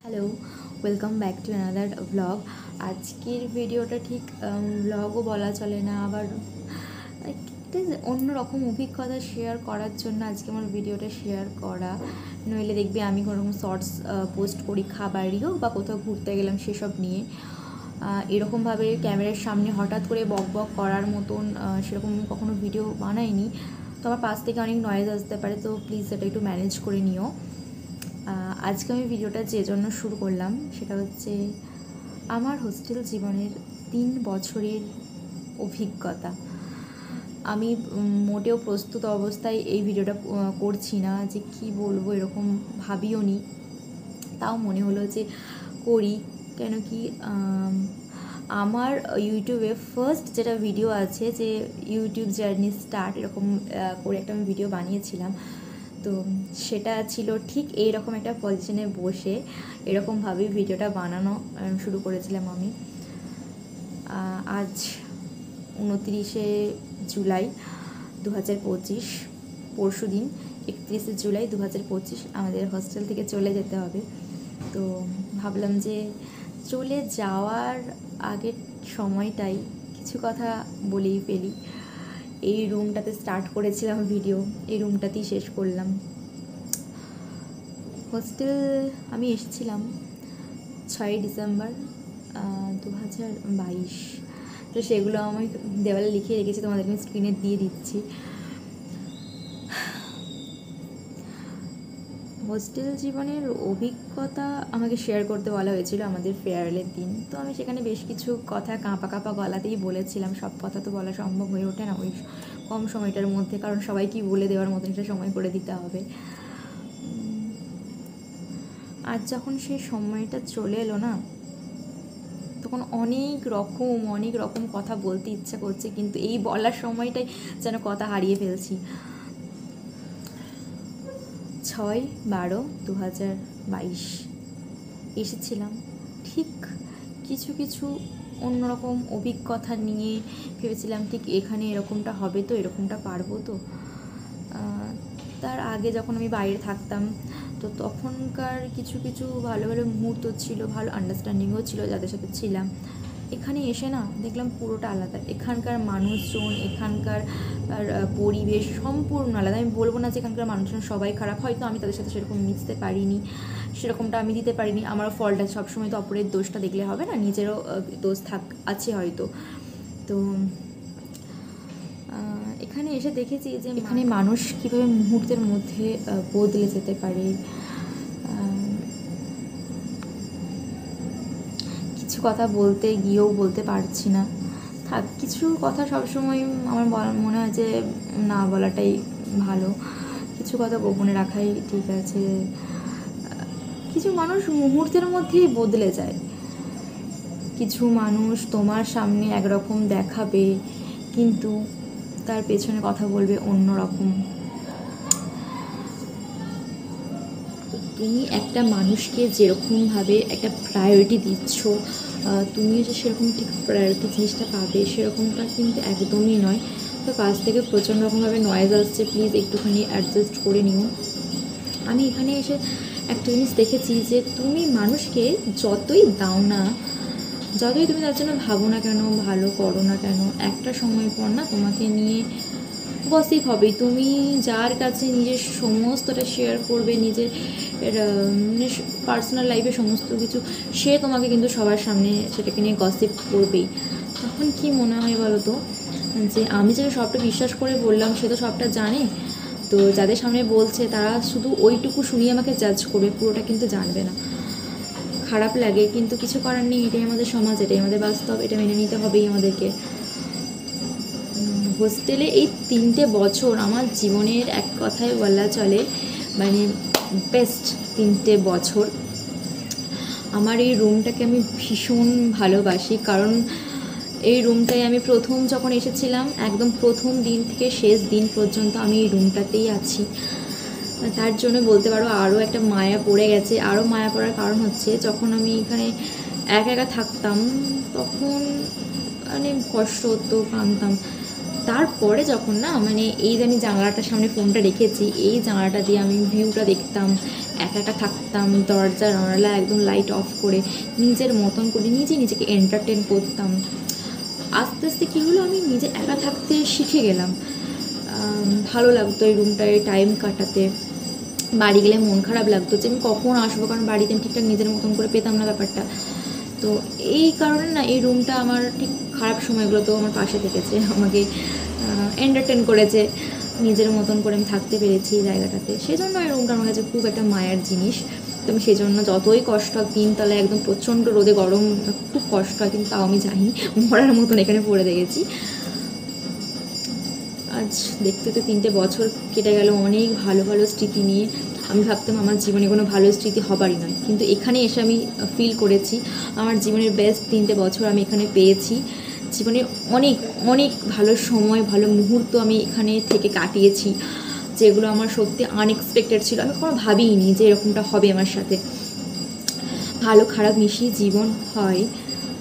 Hello, welcome back to another blog. আজকের ভিডিওটা ঠিক ব্লগও বলা চলে না, আবার একটা অন্যরকম অভিজ্ঞতা শেয়ার করার জন্য আজকে আমার ভিডিওটা শেয়ার করা। নইলে দেখবি আমি কোনোরকম শর্টস পোস্ট করি, খাবারই হোক বা কোথাও ঘুরতে গেলাম সেসব নিয়ে। এরকমভাবে ক্যামেরার সামনে হঠাৎ করে বক বক করার মতন সেরকম কখনো ভিডিও বানাইনি। তো আমার পাশ থেকে অনেক নয়েজ আসতে পারে, তো প্লিজ সেটা একটু ম্যানেজ করে নিও। আজকে আমি ভিডিওটা যে জন্য শুরু করলাম সেটা হচ্ছে আমার হোস্টেল জীবনের 3 বছরের অভিজ্ঞতা। আমি মোটেও প্রস্তুত অবস্থায় এই ভিডিওটা করছি না, যে কি বলবো এরকম ভাবিও নি, তাও মনে হলো যে করি। কেন কি আমার ইউটিউবে ফার্স্ট যেটা ভিডিও আছে, যে ইউটিউব জার্নি স্টার্ট এরকম করে একটা আমি ভিডিও বানিয়েছিলাম। তো সেটা ছিল ঠিক এইরকম একটা পজিশনে বসে এরকমভাবেই ভিডিওটা বানানো শুরু করেছিলাম আমি। আজ 29শে জুলাই 2025, পরশু দিন 31শে জুলাই 2025 আমাদের হোস্টেল থেকে চলে যেতে হবে। তো ভাবলাম যে চলে যাওয়ার আগের সময়টাই কিছু কথা বলেই ফেলি। এই রুমটাতে স্টার্ট করেছিলাম ভিডিও, এই রুমটাতেই শেষ করলাম। হোস্টেল আমি এসেছিলাম 6ই ডিসেম্বর 2022। তো সেগুলো আমি দেওয়ালে লিখে রেখেছি, তোমাদেরকে আমি স্ক্রিনে দিয়ে দিচ্ছি। হোস্টেল জীবনের অভিজ্ঞতা আমাকে শেয়ার করতে বলা হয়েছিল আমাদের ফেয়ারওয়েলের দিন। তো আমি সেখানে বেশ কিছু কথা কাঁপা কাঁপা গলাতেই বলেছিলাম। সব কথা তো বলা সম্ভব হয়ে ওঠে না ওই কম সময়টার মধ্যে, কারণ সবাইকেই বলে দেওয়ার মতন একটা সময় করে দিতে হবে। আর যখন সেই সময়টা চলে এলো না, তখন অনেক রকম কথা বলতে ইচ্ছা করছে, কিন্তু এই বলার সময়টাই যেন কথা হারিয়ে ফেলছি। 6/12/2022 এসেছিলাম ঠিক কিছু অন্যরকম অভিজ্ঞতা নিয়ে। ভেবেছিলাম ঠিক এখানে এরকমটা হবে, তো এরকমটা পারবো তো। তার আগে যখন আমি বাইরে থাকতাম, তো তখনকার কিছু ভালো ভালো মুহূর্ত ছিল, ভালো আন্ডারস্ট্যান্ডিংও ছিল যাদের সাথে ছিলাম। এখানে এসে না দেখলাম পুরোটা আলাদা। এখানকার মানুষজন, এখানকার পরিবেশ সম্পূর্ণ আলাদা। আমি বলবো না যে এখানকার মানুষজন সবাই খারাপ, হয়তো আমি তাদের সাথে সেরকম মিশতে পারিনি, সেরকমটা আমি দিতে পারিনি। আমারও ফল্ট আছে, সবসময় তো অপরের দোষটা দেখলে হবে না, নিজেরও দোষ আছে হয়তো। তো এখানে এসে দেখেছি যে এখানে মানুষ কীভাবে মুহূর্তের মধ্যে বদলে যেতে পারে। কিছু কথা বলতে গিয়েও বলতে পারছি না, থাক। কিছু কথা সবসময় আমার মনে হয় যে না বলাটাই ভালো, কিছু কথা গোপনে রাখাই ঠিক আছে। কিছু মানুষ মুহূর্তের মধ্যেই বদলে যায়। কিছু মানুষ তোমার সামনে একরকম দেখাবে, কিন্তু তার পেছনে কথা বলবে অন্য রকম। তুমি একটা মানুষকে যেরকমভাবে একটা প্রায়োরিটি দিচ্ছ, তুমিও যে সেরকম ঠিক প্রায়োরিটি জিনিসটা পাবে সেরকমটা কিন্তু একদমই নয়। তো পাশ থেকে প্রচণ্ড রকমভাবে নয়েজ আসছে, প্লিজ একটুখানি অ্যাডজাস্ট করে নিও। আমি এখানে এসে একটা জিনিস দেখেছি, যে তুমি মানুষকে যতই দাও না, যতই তুমি তার জন্য ভাবো না কেন, ভালো করো না কেন, একটা সময় পর না তোমাকে নিয়ে গসিপ হবেই। তুমি যার কাছে নিজের সমস্তটা শেয়ার করবে, নিজের পার্সোনাল লাইফে সমস্ত কিছু, সে তোমাকে কিন্তু সবার সামনে সেটাকে নিয়ে গসিপ করবেই। তখন কি মনে হয় বলো তো, যে আমি যেটা সবটা বিশ্বাস করে বললাম, সে তো সবটা জানে। তো যাদের সামনে বলছে তারা শুধু ওইটুকু শুনিয়ে আমাকে জাজ করবে, পুরোটা কিন্তু জানবে না। খারাপ লাগে, কিন্তু কিছু করার নেই। এটাই আমাদের সমাজ, এটাই আমাদের বাস্তব, এটা মেনে নিতে হবেই আমাদেরকে। হোস্টেলে এই 3টে বছর আমার জীবনের এক কথায় বলা চলে মানে বেস্ট 3টে বছর। আমার এই রুমটাকে আমি ভীষণ ভালোবাসি, কারণ এই রুমটায় আমি প্রথম যখন এসেছিলাম, একদম প্রথম দিন থেকে শেষ দিন পর্যন্ত আমি এই রুমটাতেই আছি। তার জন্য বলতে পারো আরও একটা মায়া পড়ে গেছে। আরও মায়া পড়ার কারণ হচ্ছে, যখন আমি এখানে একা থাকতাম তখন মানে কষ্ট হতো, কাঁদতাম। তারপরে যখন না মানে এই যে আমি জানলাটার সামনে ফোনটা রেখেছি, এই জানলাটা দিয়ে আমি ভিউটা দেখতাম, একা একা থাকতাম, দরজা জানালা একদম লাইট অফ করে নিজের মতন করে নিজেকে এন্টারটেন করতাম। আস্তে আস্তে কী হলো, আমি নিজে একা থাকতে শিখে গেলাম। ভালো লাগতো এই রুমটায় টাইম কাটাতে। বাড়ি গেলে মন খারাপ লাগতো যে আমি কখন আসবো, কারণ বাড়িতে আমি ঠিকঠাক নিজের মতন করে পেতাম না ব্যাপারটা। তো এই কারণে না এই রুমটা আমার ঠিক খারাপ সময়গুলোতেও আমার পাশে থেকেছে, আমাকে এন্টারটেন করেছে, নিজের মতন করে আমি থাকতে পেরেছি এই জায়গাটাতে। সেই জন্য এই রুমটা আমার কাছে খুব একটা মায়ার জিনিস। তো আমি সেই জন্য যতই কষ্ট হয়, তিনতলায় একদম প্রচণ্ড রোদে গরম, খুব কষ্ট হয়, কিন্তু তাও আমি যাইনি, মরার মতন এখানে পড়ে দেখেছি। আজ দেখতে তো 3টে বছর কেটে গেল অনেক ভালো ভালো স্মৃতি নিয়ে। আমি ভাবতাম আমার জীবনে কোনো ভালো স্মৃতি হবারই নয়, কিন্তু এখানে এসে আমি ফিল করেছি আমার জীবনের বেস্ট 3টে বছর আমি এখানে পেয়েছি। জীবনে অনেক অনেক ভালো সময়, ভালো মুহূর্ত আমি এখানে থেকে কাটিয়েছি, যেগুলো আমার সত্যি আনএক্সপেক্টেড ছিল। আমি কখনো ভাবিনি যে এরকমটা হবে আমার সাথে। ভালো খারাপ মিশিয়ে জীবন হয়।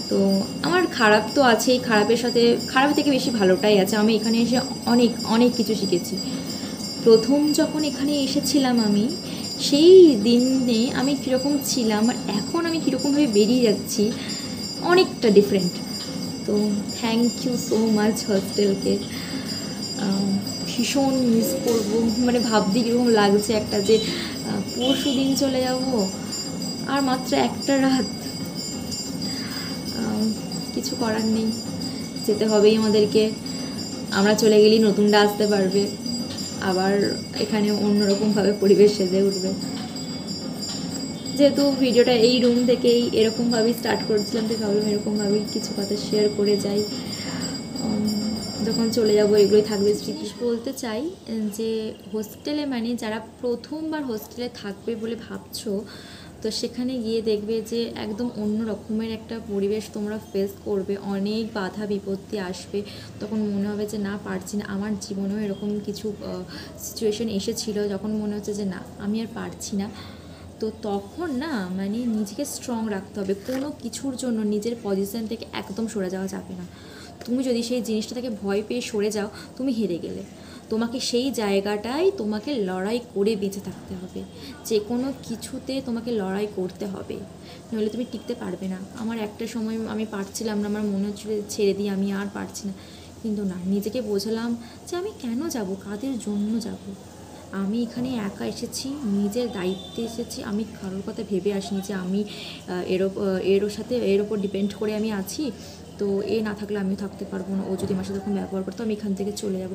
তো আমার খারাপ তো আছেই, খারাপের থেকে বেশি ভালোটাই আছে। আমি এখানে এসে অনেক অনেক কিছু শিখেছি। প্রথম যখন এখানে এসেছিলাম আমি, সেই দিনে আমি কীরকম ছিলাম আর এখন আমি কীরকমভাবে বেরিয়ে যাচ্ছি, অনেকটা ডিফারেন্ট। তো থ্যাংক ইউ সো মাচ হোস্টেলকে। ভীষণ মিস করবো, মানে ভাবতে কীরকম লাগছে একটা যে পরশু দিন চলে যাব, আর মাত্র একটা রাত। কিছু করার নেই, যেতে হবেই আমাদেরকে। আমরা চলে গেলেই নতুনটা আসতে পারবে, আবার এখানে অন্যরকমভাবে পরিবেশ সেজে উঠবে। যেহেতু ভিডিওটা এই রুম থেকেই এরকমভাবেই স্টার্ট করেছিলাম, তো ভাবলাম এরকমভাবেই কিছু কথা শেয়ার করে যাই। যখন চলে যাব এগুলোই থাকবে স্মৃতি। বলতে চাই যে হোস্টেলে মানে যারা প্রথমবার হোস্টেলে থাকবে বলে ভাবছো, তো সেখানে গিয়ে দেখবে যে একদম অন্য রকমের একটা পরিবেশ তোমরা ফেস করবে, অনেক বাধা বিপত্তি আসবে। তখন মনে হবে যে না, পারছি না। আমার জীবনেও এরকম কিছু সিচুয়েশন এসেছিলো যখন মনে হচ্ছে যে না, আমি আর পারছি না। তো তখন না মানে নিজেকে স্ট্রং রাখতে হবে, কোনো কিছুর জন্য নিজের পজিশন থেকে একদম সরে যাওয়া যাবে না। তুমি যদি সেই জিনিসটা থেকে ভয় পেয়ে সরে যাও, তুমি হেরে গেলে। তোমাকে সেই জায়গাটায় তোমাকে লড়াই করে বেঁচে থাকতে হবে, যে কোনো কিছুতে তোমাকে লড়াই করতে হবে, নইলে তুমি টিকতে পারবে না। আমার একটা সময় আমি পারছিলাম না, আমার মনে হচ্ছিল ছেড়ে দিই, আমি আর পারছি না। কিন্তু না, নিজেকে বোঝালাম যে আমি কেন যাব, কাদের জন্য যাব। আমি এখানে একা এসেছি, নিজের দায়িত্বে এসেছি, আমি কারোর কথা ভেবে আসিনি যে আমি এর ওপর ডিপেন্ড করে আমি আছি, তো এ না থাকলে আমিও থাকতে পারবো না, ও যদি আমার সাথে এরকম ব্যবহার করতো আমি এখান থেকে চলে যাব।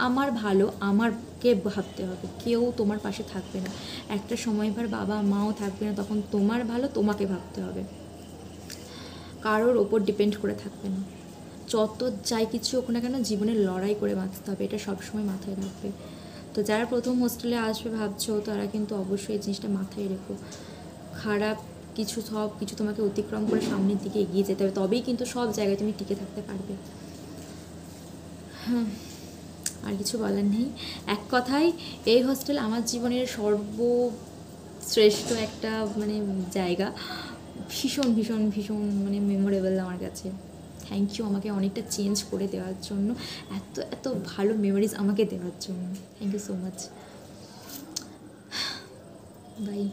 আমার ভালো আমারকে ভাবতে হবে, কেউ তোমার পাশে থাকবে না। একটা সময় পর বাবা মাও থাকবে না, তখন তোমার ভালো তোমাকে ভাবতে হবে, কারোর ওপর ডিপেন্ড করে থাকবে না। যত যাই কিছু হোক না কেন, জীবনে লড়াই করে বাঁচতে হবে, এটা সবসময় মাথায় রাখবে। তো যারা প্রথম হোস্টেলে আসবে ভাবছো, তারা কিন্তু অবশ্যই এই জিনিসটা মাথায় রেখো। খারাপ সব কিছু তোমাকে অতিক্রম করে সামনের দিকে এগিয়ে যেতে হবে, তবেই কিন্তু সব জায়গায় তুমি টিকে থাকতে পারবে। হ্যাঁ, আর কিছু বলার নেই। এক কথায় এই হোস্টেল আমার জীবনের সর্বশ্রেষ্ঠ একটা মানে জায়গা। ভীষণ ভীষণ ভীষণ মানে মেমোরেবল আমার কাছে। থ্যাংক ইউ আমাকে অনেকটা চেঞ্জ করে দেওয়ার জন্য, এত এত ভালো মেমোরিজ আমাকে দেওয়ার জন্য। Thank you so much. By.